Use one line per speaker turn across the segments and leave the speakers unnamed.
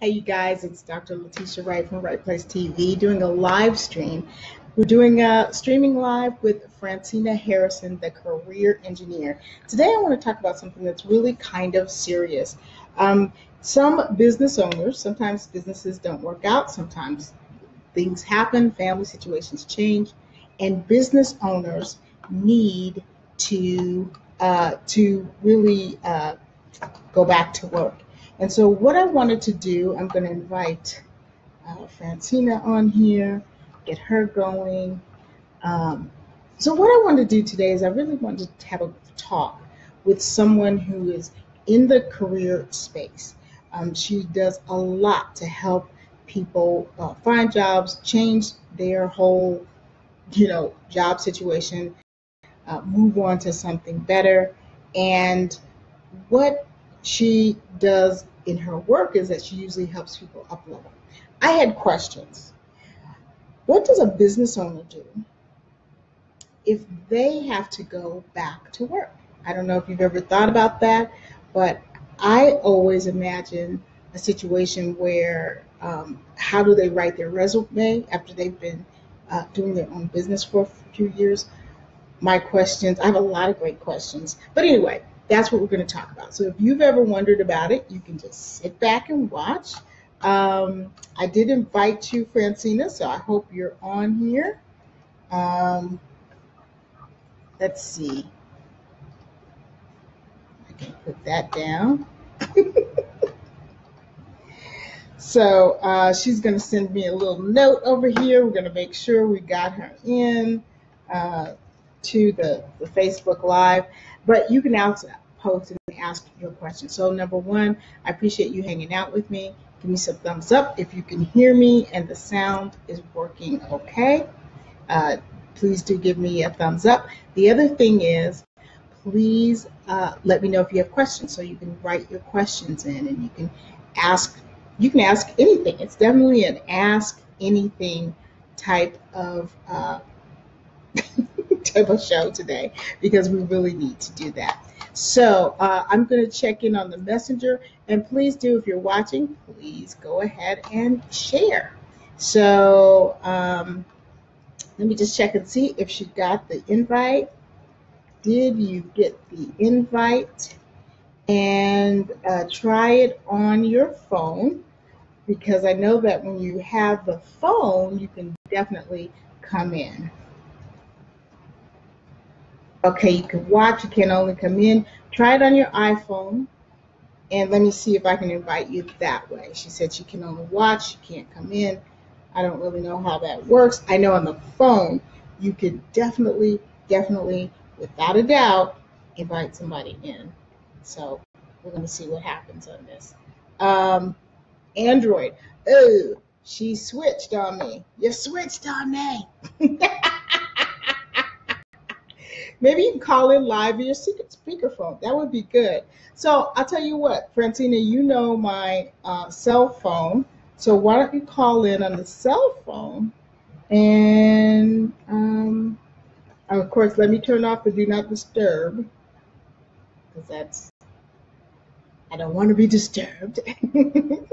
Hey, you guys, it's Dr. Letitia Wright from Right Place TV doing a live stream. We're doing a streaming live with Francina Harrison, the career engineer. Today, I want to talk about something that's really kind of serious. Some business owners, sometimes businesses don't work out, sometimes things happen, family situations change, and business owners need to really go back to work. And so, what I wanted to do, I'm going to invite Francina on here, get her going. Um, so, what I want to do today is I really wanted to have a talk with someone who is in the career space. She does a lot to help people find jobs, change their whole, job situation, move on to something better. And what she does in her work is that she usually helps people up level. I had questions. What does a business owner do if they have to go back to work? I don't know if you've ever thought about that, but I always imagine a situation where how do they write their resume after they've been doing their own business for a few years? My questions. I have a lot of great questions. But anyway, that's what we're going to talk about. So if you've ever wondered about it, you can just sit back and watch. I did invite you, Francina, so I hope you're on here. Um, let's see. I can put that down. So she's going to send me a little note over here. We're going to make sure we got her in to the Facebook Live. But you can also post and ask your questions. So number one, I appreciate you hanging out with me. Give me some thumbs up if you can hear me and the sound is working okay. Please do give me a thumbs up. The other thing is, please let me know if you have questions. So you can write your questions in and ask you can ask anything. It's definitely an ask anything type of type of show today because we really need to do that. So I'm going to check in on the messenger, and please do, if you're watching, please go ahead and share. So let me just check and see if she got the invite. Did you get the invite? And try it on your phone, because I know that when you have the phone, you can definitely come in. Okay, you can watch, you can only come in. Try it on your iPhone, and let me see if I can invite you that way. She said she can only watch, she can't come in. I don't really know how that works. I know on the phone, you can definitely, without a doubt, invite somebody in. So we're going to see what happens on this. Android. Oh, she switched on me. You switched on me. Maybe you can call in live via speakerphone. That would be good. So I'll tell you what, Francina, you know my cell phone. So why don't you call in on the cell phone? And of course, let me turn off the do not disturb, because I don't want to be disturbed. The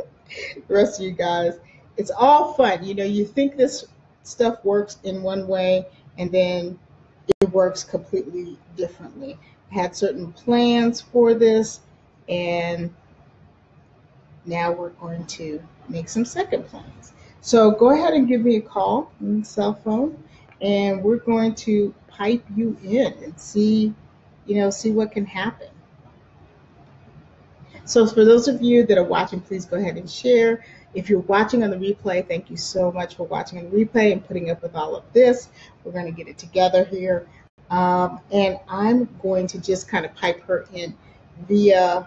rest of you guys, it's all fun. You think this stuff works in one way, and then it works completely differently. I had certain plans for this, and now we're going to make some second plans. So go ahead and give me a call on the cell phone, and we're going to pipe you in and see what can happen. So for those of you that are watching, please go ahead and share. If you're watching on the replay, thank you so much for watching on the replay and putting up with all of this. We're going to get it together here. And I'm going to just kind of pipe her in via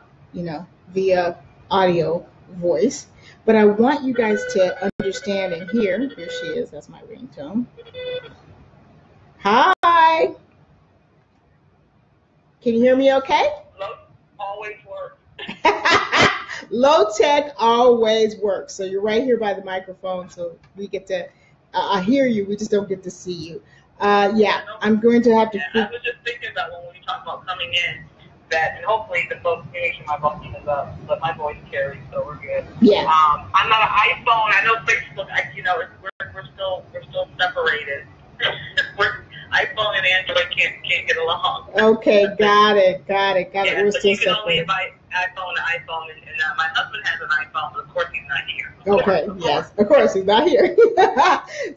audio voice. But I want you guys to understand and hear. Here she is. That's my ringtone. Hi. Can you hear me okay?
Always works.
Low tech always works. So you're right here by the microphone, so we get to I hear you. We just don't get to see you. Yeah, I'm going to have to.
I was just thinking about when we talk about coming in, that, and hopefully the folks can hear my voice is up, but my voice carries, so we're good.
Yeah.
I'm not an iPhone. I know Facebook. We're still separated. iPhone and Android can't get along.
Okay, got it.
Yeah,
We're
so
still
you can only
separated.
invite iPhone to iPhone, and my husband has an iPhone, but of course he's not here.
Okay, yes, of course he's not here.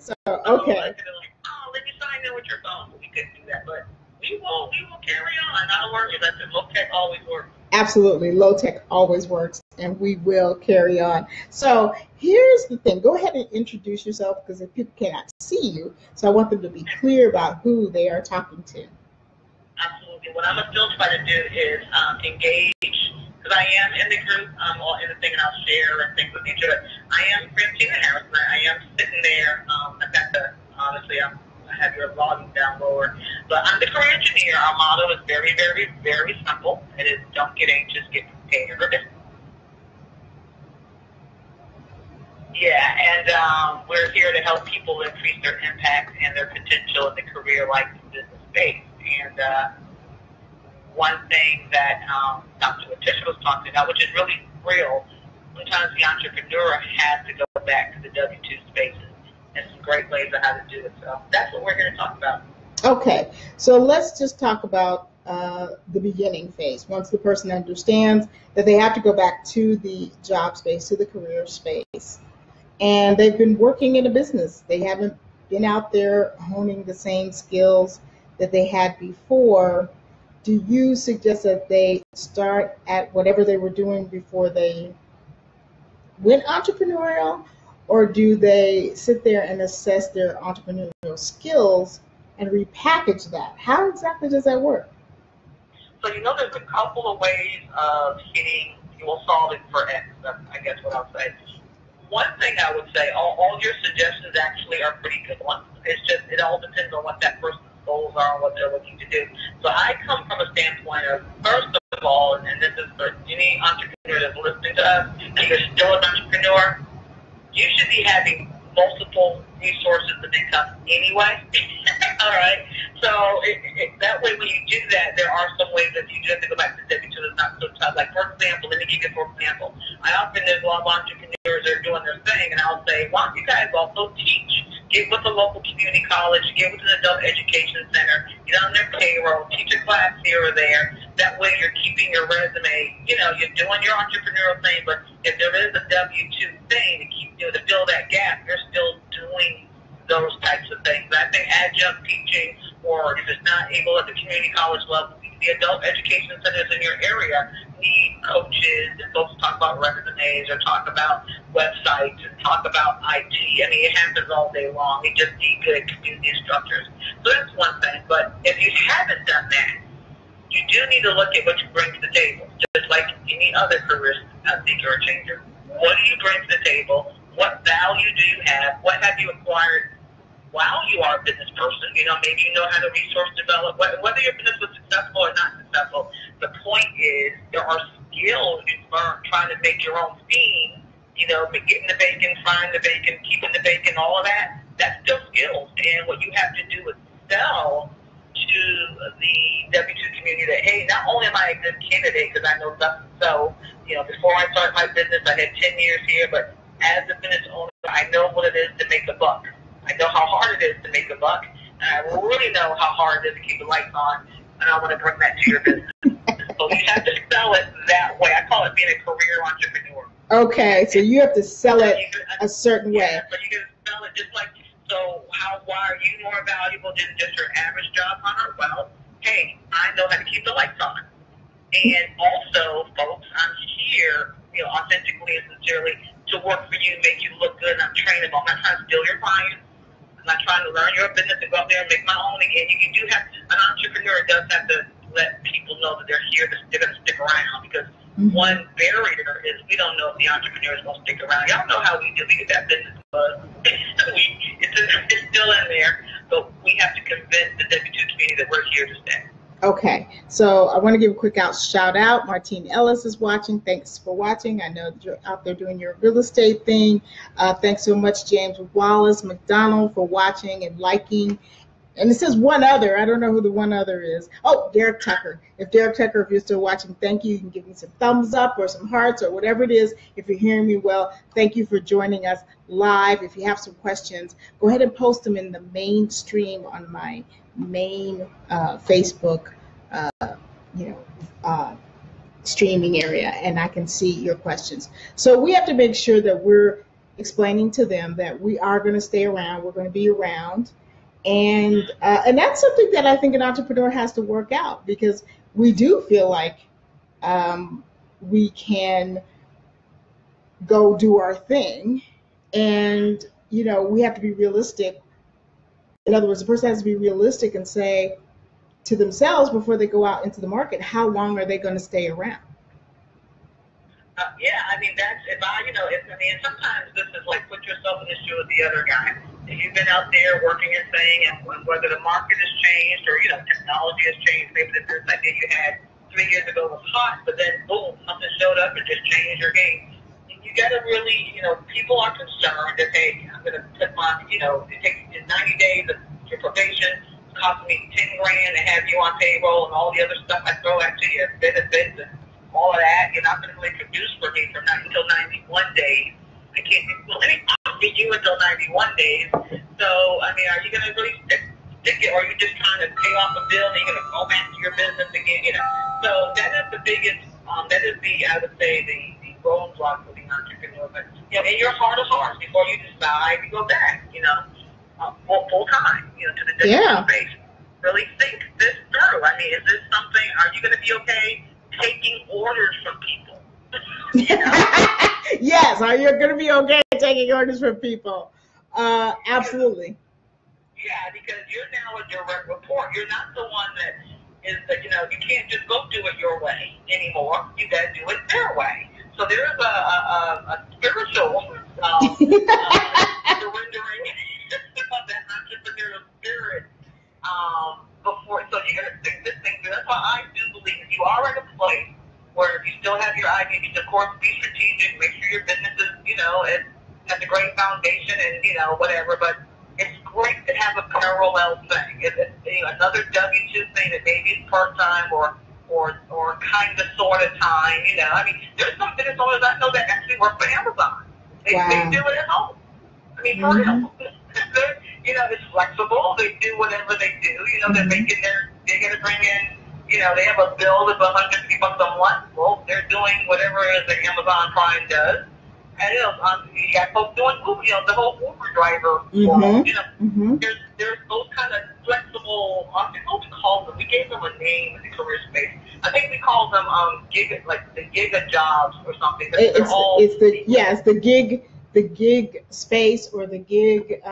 So okay.
I could have like, let me sign in with your phone. We couldn't do that, but we will carry on. Not a worry. That's it. Low tech always works.
Absolutely, low tech always works, and we will carry on. So here's the thing. Go ahead and introduce yourself because if people cannot see you, so I want them to be clear about who they are talking to.
Absolutely. What I'm going to still try to do is engage, because I am in the group, all in the thing, and I'll share and things with each other. I am Francina Harrison. I am sitting there. I've got honestly, I have your volume down lower. But I'm the career engineer. Our motto is very, very, very simple. It is don't get anxious, get prepared. Yeah, and we're here to help people increase their impact and their potential in the career, life, and business space. And one thing that Dr. Letitia was talking about, which is really real, sometimes the entrepreneur has to go back to the W-2 spaces and some great ways of how to do it. So that's what we're here to talk about.
Okay, so let's just talk about the beginning phase. Once the person understands that they have to go back to the job space, to the career space, and they've been working in a business. They haven't been out there honing the same skills that they had before. Do you suggest that they start at whatever they were doing before they went entrepreneurial, or do they sit there and assess their entrepreneurial skills and repackage that? How exactly does that work?
So there's a couple of ways of hitting, you'll solve it for X, that's, I guess what I'll say. One thing I would say, all your suggestions actually are pretty good ones. It's just, it all depends on what that person's goals are and what they're looking to do. So I come from a standpoint of, first of all, and this is for any entrepreneur that's listening to us, and you're still an entrepreneur, you should be having multiple resources of income anyway. All right. So that way, when you do that, there are some ways that you do have to go back to W-2 that's not so tough. Like, for example, let me give you for example. I often, there's a lot of entrepreneurs that are doing their thing, and I'll say, why don't you guys also teach? Get with a local community college, get with an adult education center, get on their payroll, teach a class here or there. That way you're keeping your resume, you're doing your entrepreneurial thing, but if there is a W-2 thing to keep, to fill that gap, you're still doing those types of things. I think adjunct teaching, or if it's not able at the community college level, the adult education centers in your area need coaches and folks talk about resumes or talk about websites and talk about IT. I mean, it happens all day long. You just need good community instructors. So that's one thing. But if you haven't done that, you do need to look at what you bring to the table, just like any other career seeker or changer. What do you bring to the table? What value do you have? What have you acquired while you are a business person? Maybe you know how to resource develop, whether your business was successful or not successful. The point is, there are skills you learn trying to make your own steam, getting the bacon, frying the bacon, keeping the bacon, all of that. That's still skills. And what you have to do is sell to the W-2 community that, hey, not only am I a good candidate because I know stuff, so, before I started my business, I had 10 years here, but as a business owner, I know what it is to make a buck. I know how hard it is to make a buck, and I really know how hard it is to keep the lights on, and I want to bring that to your business. So you have to sell it that way. I call it being a career entrepreneur.
Okay, so you have to sell it a certain way.
Yeah, but you can sell it just like, so why are you more valuable than just your average job hunter? Well, hey, I know how to keep the lights on. And also, folks, I'm here, authentically and sincerely to work for you, make you look good, and I'm trainable. I'm not trying to steal your clients. I'm not trying to learn your business and go out there and make my own again. You do have, an entrepreneur does have to let people know that they're here, they're going to stick around, because one barrier is we don't know if the entrepreneur is going to stick around. Y'all know how we do. We get that business buzz. It's still in there, but we have to convince the W-2 community that we're here to stay.
Okay, so I want to give a quick shout out. Martine Ellis is watching. Thanks for watching. I know that you're out there doing your real estate thing. Thanks so much, James Wallace McDonald, for watching and liking And it says one other. I don't know who the one other is. Oh, Derek Tucker. If Derek Tucker, if you're still watching, thank you. You can give me some thumbs up or some hearts or whatever it is. If you're hearing me well, thank you for joining us live. If you have some questions, go ahead and post them in the main stream on my main Facebook, streaming area, and I can see your questions. So we have to make sure that we're explaining to them that we are going to stay around. We're going to be around. And that's something that I think an entrepreneur has to work out, because we do feel like we can go do our thing, and we have to be realistic. In other words, the person has to be realistic and say to themselves before they go out into the market, how long are they going to stay around?
Yeah, I mean, that's, sometimes this is like put yourself in the shoe of the other guy. If you've been out there working your thing, and whether the market has changed or, technology has changed, maybe the business idea you had 3 years ago was hot, but then boom, something showed up and just changed your game. You got to really, people are concerned that, hey, I'm going to put my, it takes 90 days of your probation, it's costing me 10 grand to have you on payroll and all the other stuff I throw at you, benefits and all of that. You're not going to really produce for me until 91 days. I can't get you until 91 days. So, are you going to really stick it, or are you just trying to pay off a bill and you're going to go back to your business again? So that is the biggest, that is I would say, the roadblock for the entrepreneur. But, in your heart of hearts, before you decide to go back, full time, to the digital space, really think this through. Is this something, are you going to be okay taking orders from people?
Yes, are you going to be okay taking orders from people? Absolutely.
Yeah, because you're now a direct report. You're not the one that is, you can't just go do it your way anymore. You got to do it their way. So there's a spiritual surrendering of that entrepreneurial spirit before. So you got to think this thing through. That's why I do believe if you are at a place where if you still have your idea, you should, of course, be strategic, make sure your business is, it has a great foundation and, whatever, but it's great to have a parallel thing. If it's, another W-2 thing that maybe is part-time or kind of sort of time, there's some business owners I know that actually work for Amazon. They do it at home. For real. It's flexible. They do whatever they do. They're making they're going to bring in, they have a bill of $150 a month. Well, they're doing whatever it is that Amazon Prime does. And, you got folks doing Uber, the whole Uber driver world. There's those kind of flexible, I think what we call them, we gave them a name in the career space. I think we call them the giga jobs or something.
It's the gig space, or the gig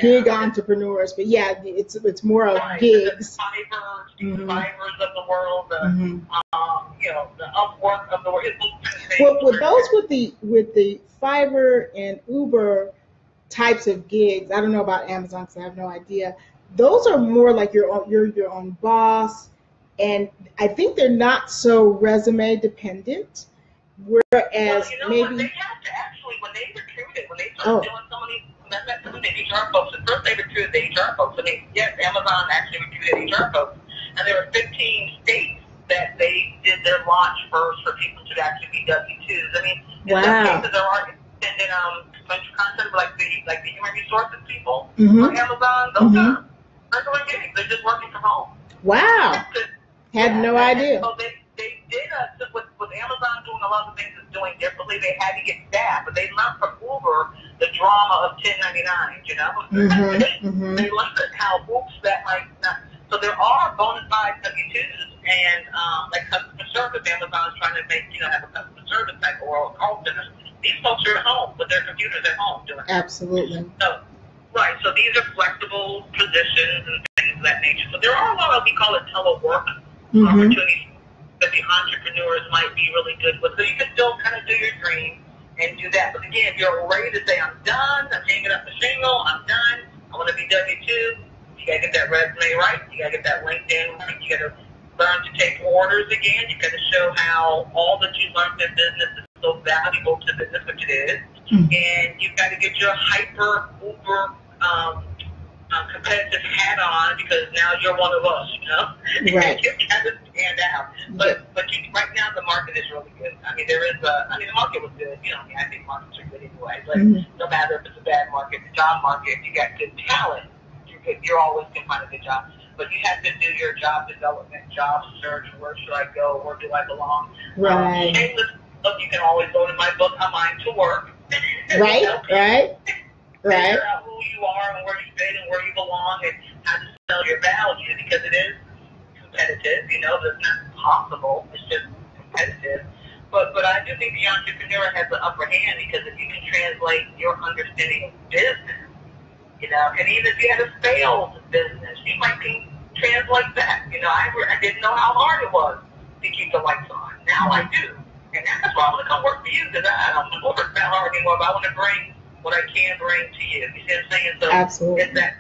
gig entrepreneurs. But it's more of gigs.
The Fivers of the world, the Upwork of the world.
Well, with those with the Fiverr and Uber types of gigs, I don't know about Amazon because I have no idea. Those are more like you're your own boss, and I think they're not so resume dependent. Whereas maybe
what? They have to actually, when they started doing some of these, I met some of the HR folks. At first, they recruited the HR folks. Yes, Amazon actually recruited HR folks, and there were 15 states that they did their launch first for people to actually be W-2s. In some cases, there are extended venture content, like the human resources people for Amazon. Those are regular gigs. They're just working from home.
Wow. Had no idea.
So they did with Amazon doing a lot of things it's doing differently. They had to get staff, but they learned from Uber the drama of 1099. They learned how that might not. So there are bona fide W-2s and like customer service. Amazon's trying to make have a customer service type or call centers. These folks are at home with their computers at home doing it.
Absolutely.
So so these are flexible positions and things of that nature. So there are a lot of, we call it telework opportunities that the entrepreneurs might be really good with. So you can still kind of do your dream and do that. But again, if you're ready to say, I'm done, I'm hanging up the shingle, I'm done, I want to be W-2, you got to get that resume right, you got to get that LinkedIn right, you got to learn to take orders again, you got to show how all that you learned in business is so valuable to business, which it is, and you've got to get your hyper, uber competitive hat on because now you're one of us, you know?
Right.
You kind of stand out. But right now the market is really good. I mean, the market was good. You know, I think markets are good anyway. But no matter if it's a bad market, the job market, if you got good talent, you're always going to find a good job. But you have to do your job development, job search. Where should I go? Where do I belong?
Right.
Shameless book, you can always go to my book, A Mind to Work.
Right, right.
Figure out who you are and where you fit and where you belong and how to sell your value because it is competitive. You know, it's not possible. It's just competitive. But I do think the entrepreneur has the upper hand because if you can translate your understanding of business, you know, and even if you had a sales business, you might can translate that. You know, I didn't know how hard it was to keep the lights on. Now I do. And that's why I want to come work for you because I don't want to work that hard anymore, but I want to bring what I can bring to you. You see what I'm saying? So
absolutely.
It's that,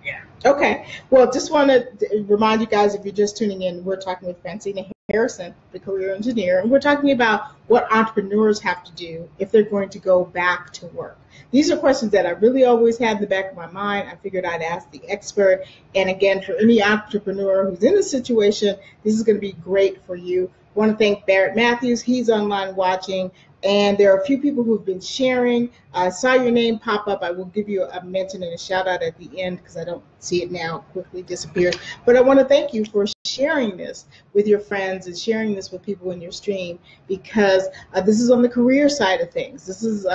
yeah.
Okay. Well, just want to remind you guys, if you're just tuning in, we're talking with Francina Harrison, the career engineer, and we're talking about what entrepreneurs have to do if they're going to go back to work. These are questions that I really always had in the back of my mind. I figured I'd ask the expert. And again, for any entrepreneur who's in this situation, this is going to be great for you. I want to thank Barrett Matthews. He's online watching. And there are a few people who've been sharing. I saw your name pop up. I will give you a mention and a shout out at the end because I don't see it now. It quickly disappears. But I want to thank you for sharing this with your friends and sharing this with people in your stream because this is on the career side of things. This is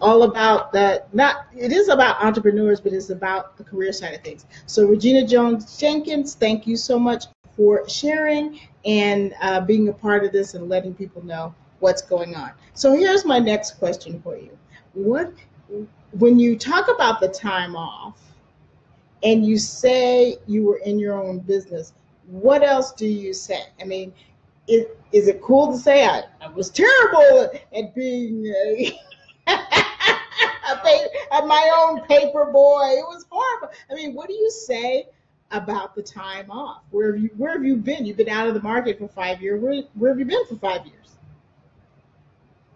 all about it is about entrepreneurs, but it's about the career side of things. So Regina Jones-Jenkins, thank you so much for sharing and being a part of this and letting people know what's going on. So here's my next question for you. When you talk about the time off and you say you were in your own business, what else do you say? I mean, is it cool to say I was terrible at being my own paper boy? It was horrible. I mean, what do you say about the time off? Where have you been? You've been out of the market for 5 years. Where have you been for 5 years?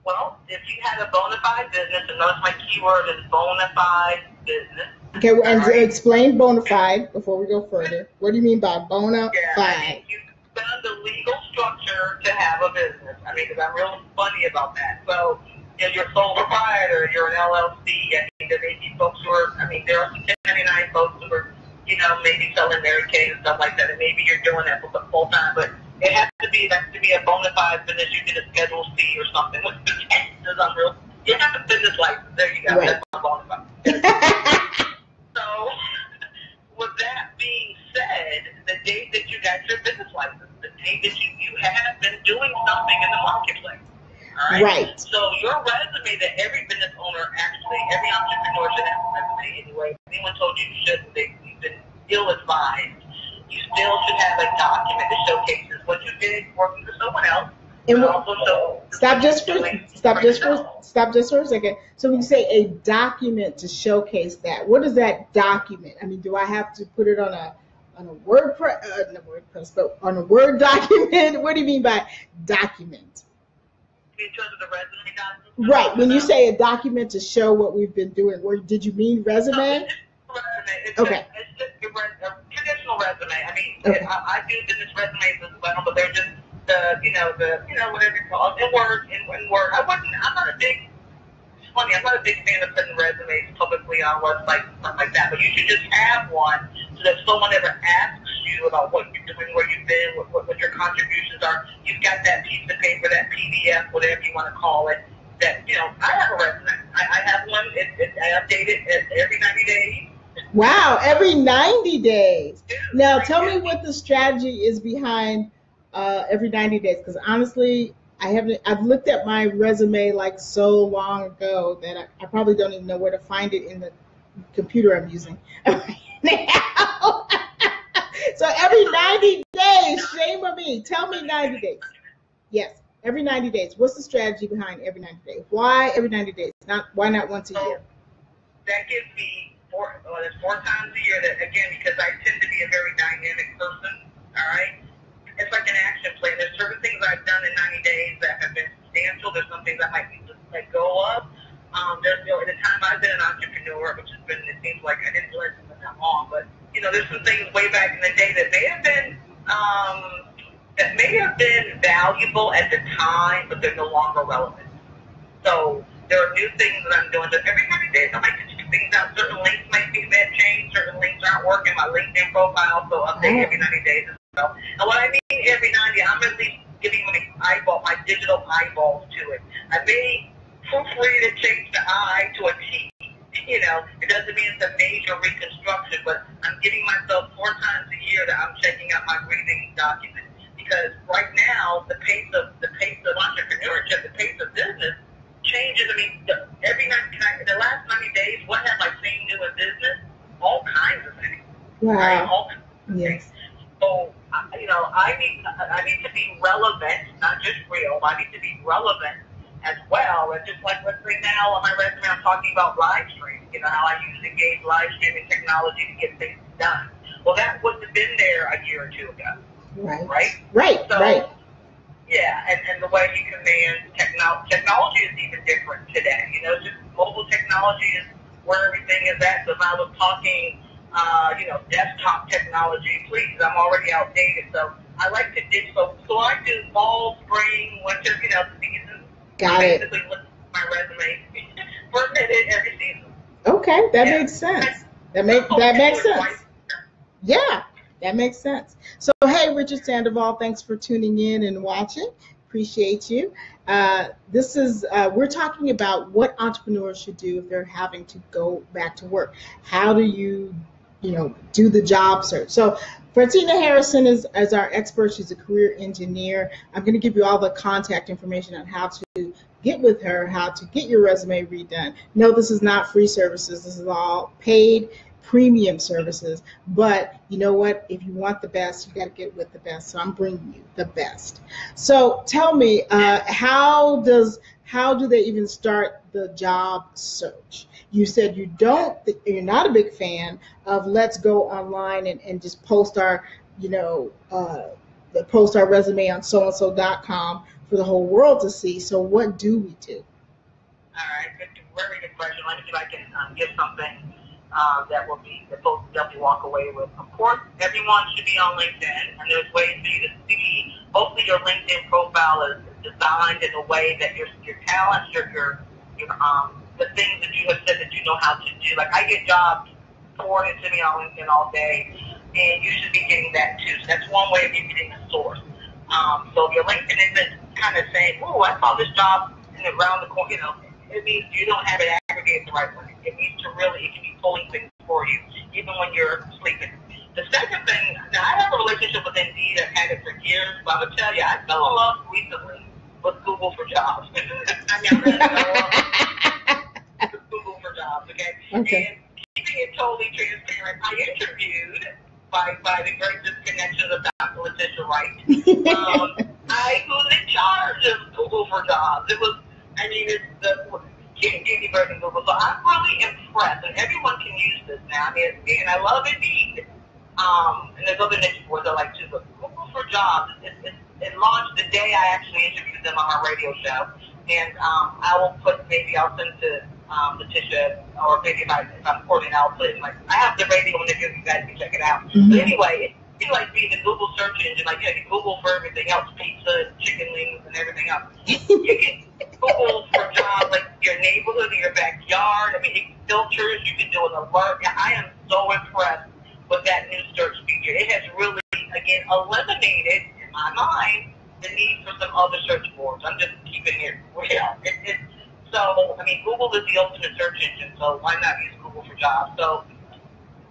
Well, if you had a bona fide business, and notice my keyword is bona fide business.
Okay, and explain bona fide before we go further. What do you mean by bona fide?
I mean, you've done the legal structure to have a business. I mean, because I'm real funny about that. So, you know, you're a sole proprietor, you're an LLC. I mean, there may be folks who are, there are some 1099 folks who are, you know, maybe selling Mary Kay and stuff like that, and maybe you're doing that full time, but it has to be a bona fide business. You get a Schedule C or something. With the taxes, unreal. You have a business license. There you go.
Right.
That's my bona fide. So, with that being said, the day that you got your business license, the day that you have been doing something in the marketplace. All right.
Right.
So your resume that every business owner, actually, every entrepreneur should have a resume anyway. If anyone told you you shouldn't, you've been ill-advised. You still should have a document that showcases what you did working for someone else.
And stop just for a second. So when you say a document to showcase that, what is that document? I mean, do I have to put it on a WordPress, but on a Word document? What do you mean by document?
In terms of the resume document?
Right. When you say a document to show what we've been doing, did you mean resume?
No, it's
okay.
It's just a traditional resume. I mean, okay. I do business resumes as well, but they're just whatever you call it, in Word. I'm not a big fan of putting resumes publicly on websites and stuff like that, but you should just have one so that if someone ever asks you about what you're doing, where you've been, what your contributions are, you've got that piece of paper, that PDF, whatever you want to call it, that, I have a resume. I have one. I update it every 90 days.
Wow, every 90 days. Now, tell me what the strategy is behind every 90 days, because honestly, I've looked at my resume like so long ago that I probably don't even know where to find it in the computer I'm using right now. So every 90 days, shame on me. Tell me 90 days. Yes, every 90 days. What's the strategy behind every 90 days? Why every 90 days? Why not once a year?
That gives me there's 4 times a year that, again, because I tend to be a very dynamic person, all right? It's like an action plan. There's certain things I've done in 90 days that have been substantial. There's some things I might need to let go of. At the time I've been an entrepreneur, which has been, it seems like I didn't realize in the I'm wrong, but there's some things way back in the day that may have been valuable at the time, but they're no longer relevant. So there are new things that I'm doing. So every 90 days, I might just do things out. Certain links might be changed. Certain links aren't working. My LinkedIn profile, so update every 90 days as well. And what I mean every 90, I'm at least giving my digital eyeballs to it. I may proofread and change the I to a T. It doesn't mean it's a major reconstruction, but I'm giving myself 4 times a year that I'm checking out my breathing document. Because right now, the pace of entrepreneurship, the pace of business changes. I mean, the last 90 days, what have I seen new in business? All kinds of things.
Wow.
Right? All kinds of
yes.
things. So, I need to be relevant, not just real. I need to be relevant as well. And just like, let's say now on my resume, I'm talking about live streaming. How I use engage live streaming technology to get things done. Well, that wouldn't have been there a year or 2 ago.
Right.
So,
right.
Yeah, and the way you command technology is even different today. Just mobile technology is where everything is at. So if I was talking, desktop technology, please, I'm already outdated. So I like to so I do fall, spring, winter, seasons.
Got it.
Basically look at my resume for a minute every season.
Okay, that makes sense. That makes sense. Yeah, that makes sense. So, hey, Richard Sandoval, thanks for tuning in and watching. Appreciate you. We're talking about what entrepreneurs should do if they're having to go back to work. How do you do the job search? So, Francina Harrison is our expert. She's a career engineer. I'm going to give you all the contact information on how to get with her, how to get your resume redone. No, this is not free services. This is all paid premium services. But you know what? If you want the best, you got to get with the best. So I'm bringing you the best. So tell me, how do they even start the job search? You said you're not a big fan of let's go online and just post our resume on soandso.com for the whole world to see. So what do we do?
All right, very good question. Let me see if I can give something that folks definitely walk away with. Of course, everyone should be on LinkedIn, and there's ways for you to see. Hopefully, your LinkedIn profile is designed in a way that your talents, the things that you have said that you know how to do. Like I get jobs forwarded to me on LinkedIn all day, and you should be getting that too. So that's one way of you getting the source. So if your LinkedIn isn't kind of saying, "Oh, I saw this job around the corner," it means you don't have it aggregated the right way. It means it can be pulling things for you, even when you're sleeping. The second thing, now I have a relationship with Indeed. I've had it for years, but I'm gonna tell you, I fell in love recently with Google for Jobs. I mean, I'm with Google for Jobs, okay? And keeping it totally transparent, I interviewed by the greatest connections of Dr. Letitia WRight. Who's in charge of Google for Jobs. It's the kitty version of Google. So I'm really impressed, and everyone can use this now. I mean, again, I love Indeed. And there's other niche boards I like too, but Google for Jobs, it launched the day I actually interviewed them on my radio show. And I'll send to Letitia, or maybe if I'm recording, I'll put it in I have the radio interview, you guys can check it out. Mm-hmm. But anyway, it's like being the Google search engine, you Google for everything else, pizza, chicken wings, and everything else. You can Google for jobs like your neighborhood or your backyard. I mean, it filters, you can do an alert. I am so impressed with that new search feature. It has really, again, eliminated, in my mind, the need for some other search boards. I'm just keeping it real. So, Google is the ultimate search engine, so why not use Google for Jobs? So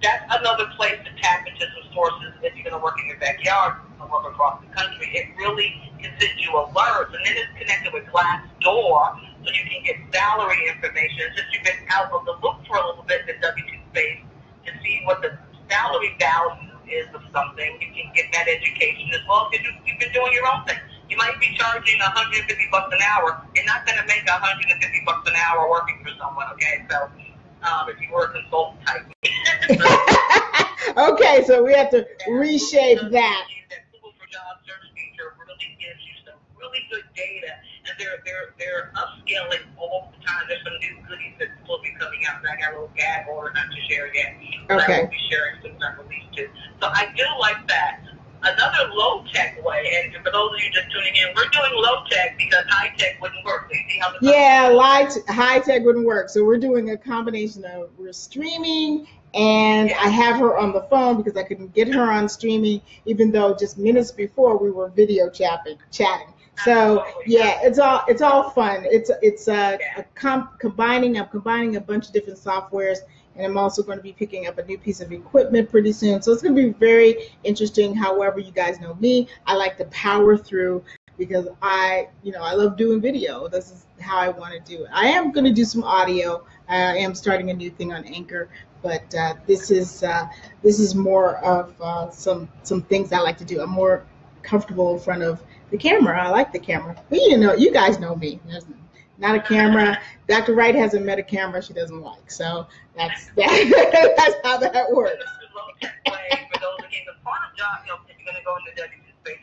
that's another place to tap into some sources if you're going to work in your backyard or work across the country. It really can send you alerts, and then it's connected with Glassdoor, so you can get salary information. Since you've been out of the loop for a little bit in the W-2 space to see what the salary value is of something, you can get that education as well because you've been doing your own thing. You might be charging $150 an hour. You're not going to make $150 an hour working for someone, okay? So if you were a consultant type.
Okay, so we have to reshape that.
That Google for Jobs search feature really gives you some really good data. And they're upscaling all the time. There's some new goodies that's supposed to be coming out. And I got a little gag order not to share yet. But I will be sharing as soon as I'm released too. So I do like that. Another low tech way, and for those of you just tuning in, we're doing low tech because high tech wouldn't work. So you see how the
high tech wouldn't work. So we're doing a combination of Restreaming, and I have her on the phone because I couldn't get her on streaming, even though just minutes before we were video chatting. So yeah, it's all fun. I'm combining a bunch of different softwares, and I'm also going to be picking up a new piece of equipment pretty soon. So it's going to be very interesting. However, you guys know me, I like to power through because I love doing video. This is how I want to do it. I am going to do some audio. I am starting a new thing on Anchor, but this is more of some things I like to do. I'm more comfortable in front of the camera. I like the camera. But you guys know me. There's not a camera. Dr. Wright hasn't met a camera she doesn't like. So that's how that works.
For those again, the part of job, if you're gonna go into the W2 space,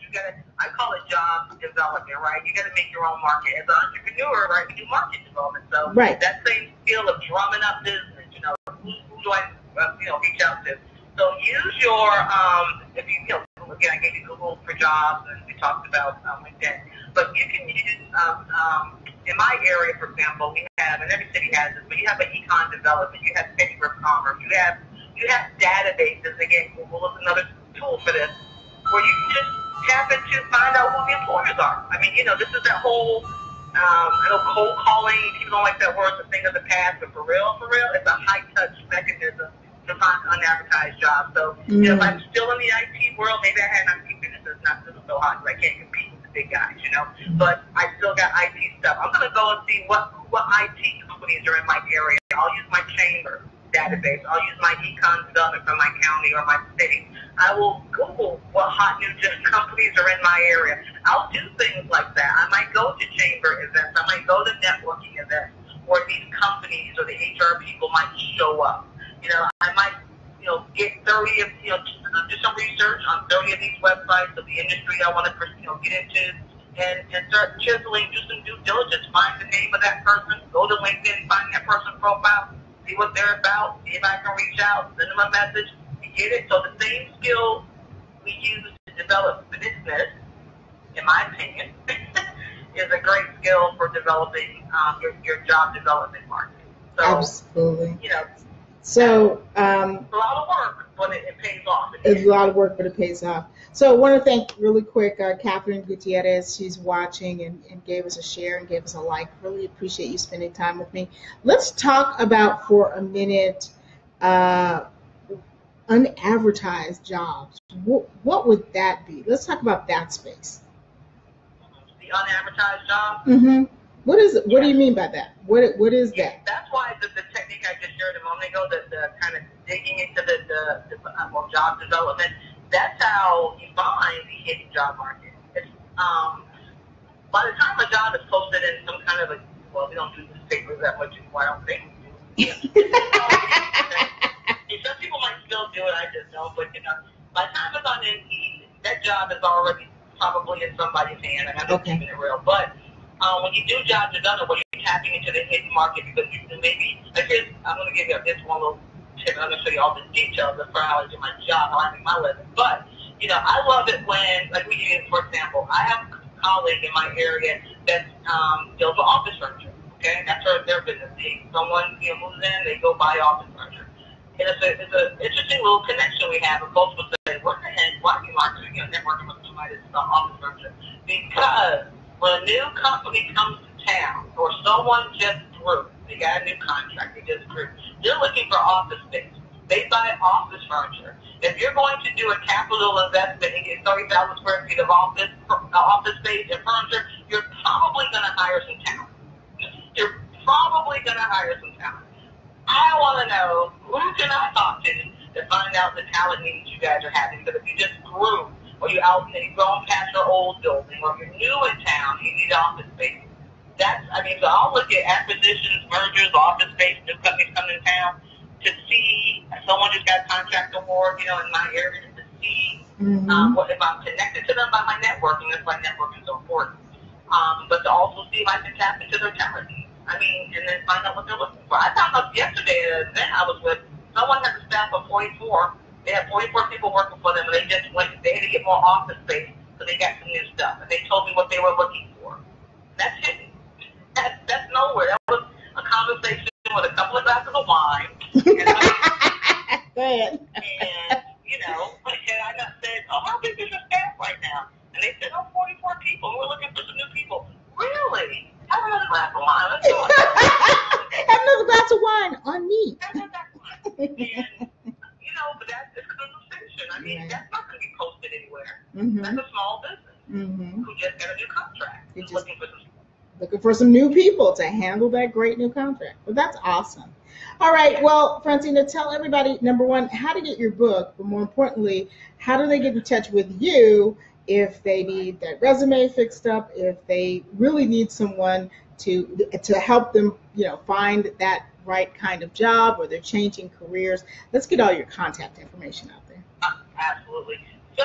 I call it job development, right? You gotta make your own market. As an entrepreneur, right, we do market development. So that same skill of drumming up business, who do I reach out to? So use your if you again, I gave you Google for jobs, and we talked about LinkedIn. But you can use, in my area, for example, we have, and every city has this, but you have an econ development, you have Chamber of Commerce, you have databases. Again, Google is another tool for this, where you can just tap into find out who the employers are. I mean, this is that whole, I know cold calling, people don't like that word, it's a thing of the past, but for real, it's a high-touch mechanism to find unadvertised jobs. So, if I'm still in the IT world, maybe I had an IT business that's not doing so hot because I can't compete with the big guys, But I still got IT stuff. I'm going to go and see what IT companies are in my area. I'll use my chamber database. I'll use my econ development from my county or my city. I will Google what hot new companies are in my area. I'll do things like that. I might go to chamber events. I might go to networking events where these companies or the HR people might show up. I might, get 30 of, do some research on 30 of these websites of the industry I want to, get into, and start chiseling, do some due diligence, find the name of that person, go to LinkedIn, find that person's profile, see what they're about, see if I can reach out, send them a message, you get it? So the same skills we use to develop business, in my opinion, is a great skill for developing your job development market. So,
absolutely.
So it's a lot of work, but it pays off.
It's a lot of work, but it pays off. So I want to thank really quick Catherine Gutierrez. She's watching and gave us a share and gave us a like. Really appreciate you spending time with me. Let's talk about for a minute unadvertised jobs. What would that be? Let's talk about that space.
The unadvertised job?
Mm-hmm. What is it? What do you mean by that? What is that?
That's why the technique I just shared a moment ago, the kind of digging into the job development, that's how you find the hidden job market. It's, by the time a job is posted in some kind of we don't do newspapers that much anymore, I don't think. Some people might still do it, I just don't. But, by the time it's on Indeed, that job is already probably in somebody's hand, and I'm just keeping it real. But when you do job development, where you're tapping into the hidden market, because you can maybe, I'm going to give you this one little tip. I'm going to show you all the details of how I do my job, how I make my living. But, I love it when, like we use, for example, I have a colleague in my area that deals with office furniture. Okay, that's their business. Someone moves in, they go buy office furniture. And it's an interesting little connection we have. And folks will say, "What the heck? Why are you marketing? Networking with somebody that's office furniture?" Because when a new company comes to town, or someone just grew, they got a new contract, they just grew, they're looking for office space. They buy office furniture. If you're going to do a capital investment and get 30,000 square feet of office space and furniture, you're probably going to hire some talent. You're probably going to hire some talent. I want to know, who can I talk to find out the talent needs you guys are having? Because if you just grew, or you've grown past your old building, or you're new in town, you need office space. So I'll look at acquisitions, mergers, office space, new companies coming in town to see if someone just got a contract award, in my area, to see if I'm connected to them by my networking. That's why networking is so important. but to also see if I can tap into their talent. I mean, and then find out what they're looking for. I found out yesterday at an event I was with, someone had a staff of 44. They had 44 people working for them, and they just went, they had to get more office space, so they got some new stuff. And they told me what they were looking for. That's it. That's nowhere. That was a conversation with a couple of glasses of wine. And, and you know, and I got said, oh, how big is your staff right now? And they said, oh, 44 people. We're looking for some new people. Really? Have another glass of wine. Let's go.
Have another glass of wine on me.
Have another glass of wine. And, you know, but that's a conversation. I mean, that's not going to be posted anywhere. That's a small business who just got a new contract.
Looking for some new people to handle that great new contract. Well, that's awesome. All right. Well, Francina, tell everybody, number one, how to get your book, but more importantly, how do they get in touch with you if they need that resume fixed up, if they really need someone to help them, you know, find that right kind of job, or they're changing careers. Let's get all your contact information out there.
Absolutely. So,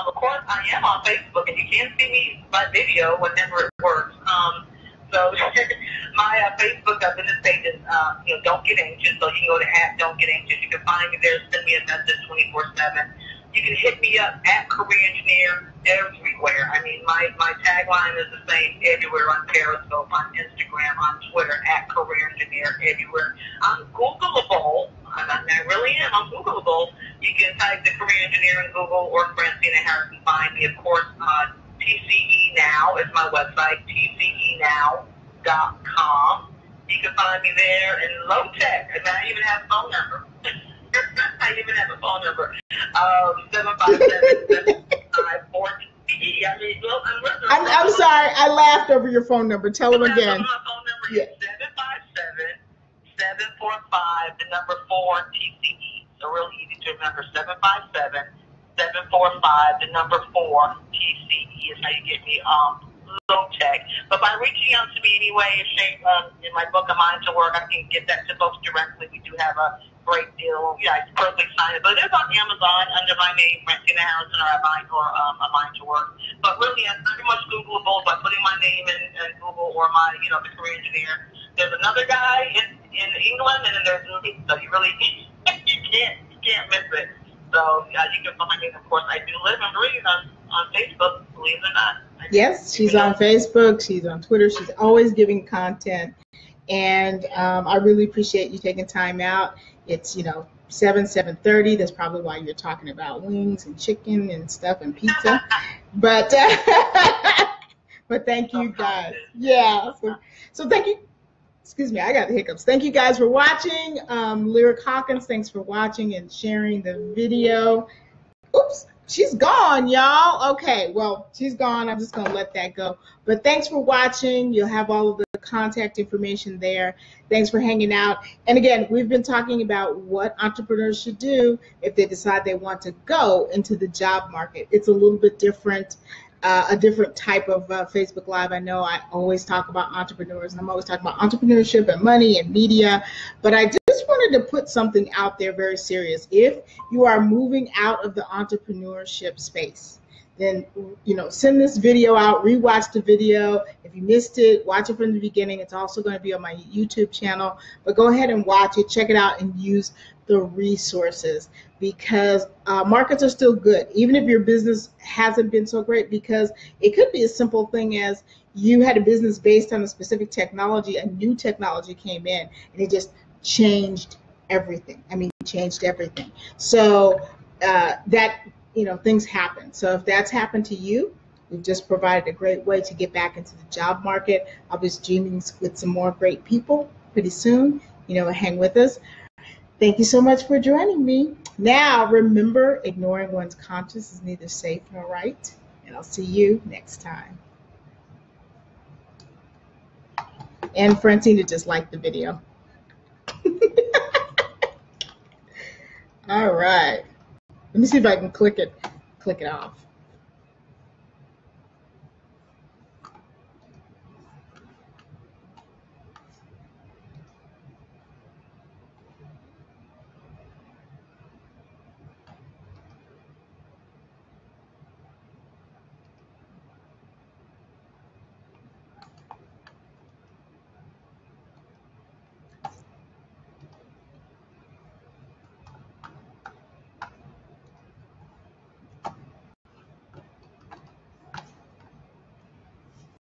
of course, I am on Facebook, and you can see me by video whenever it works. So my Facebook business page is, you know, Don't Get Anxious. So you can go to @Don't Get Anxious. You can find me there. Send me a message 24/7. You can hit me up @Career Engineer everywhere. I mean, my tagline is the same everywhere, on Periscope, on Instagram, on Twitter, @Career Engineer everywhere. I'm Googleable. I really am. I'm Googleable. You can type the Career Engineer in Google, or Francina Harris and find me. Of course, TCE Now is my website, TCEnow.com. You can find me there. And low tech, and I even have a phone number. I even have a phone number. 757-754-TCE. I mean, well,
I'm sorry. I laughed over your phone number. Tell them again.
My phone number is 757-745-4-TCE. So real easy to remember. 757-745-4-TCE is how you get me low tech. But by reaching out to me anyway, in my book, A Mind to Work, I can get that to folks directly. We do have a great deal. Yeah, it's perfectly signed. But it is on Amazon under my name, Francina Harrison, or A Mind to Work. But really, it's pretty much Googleable by putting my name in Google, or my, you know, the Career Engineer. There's another guy in England, and then there's me. So you really you can't miss it. So you can find me. Of course, I do live and breathe on Facebook, believe it or not.
Yes, she's on Facebook. She's on Twitter. She's always giving content. And I really appreciate you taking time out. It's, you know, 7:30. That's probably why you're talking about wings and chicken and stuff and pizza. But but thank you guys. Yeah. So thank you. Excuse me, I got the hiccups. Thank you guys for watching. Lyric Hawkins, thanks for watching and sharing the video. Oops, she's gone, y'all. Okay, well, she's gone. I'm just going to let that go. But thanks for watching. You'll have all of the contact information there. Thanks for hanging out. And again, we've been talking about what entrepreneurs should do if they decide they want to go into the job market. It's a little bit different. A different type of Facebook Live. I know I always talk about entrepreneurs, and I'm always talking about entrepreneurship and money and media, but I just wanted to put something out there very serious. If you are moving out of the entrepreneurship space, then, you know, send this video out, rewatch the video. If you missed it, watch it from the beginning. It's also going to be on my YouTube channel, but go ahead and watch it, check it out, and use the resources, because markets are still good, even if your business hasn't been so great, because it could be a simple thing as you had a business based on a specific technology, a new technology came in, and it just changed everything. I mean, changed everything. So that, you know, things happen. So if that's happened to you, we've just provided a great way to get back into the job market. I'll be streaming with some more great people pretty soon. You know, hang with us. Thank you so much for joining me. Now, remember, ignoring one's conscience is neither safe nor right. And I'll see you next time. And Francina just liked the video. All right. Let me see if I can click it off.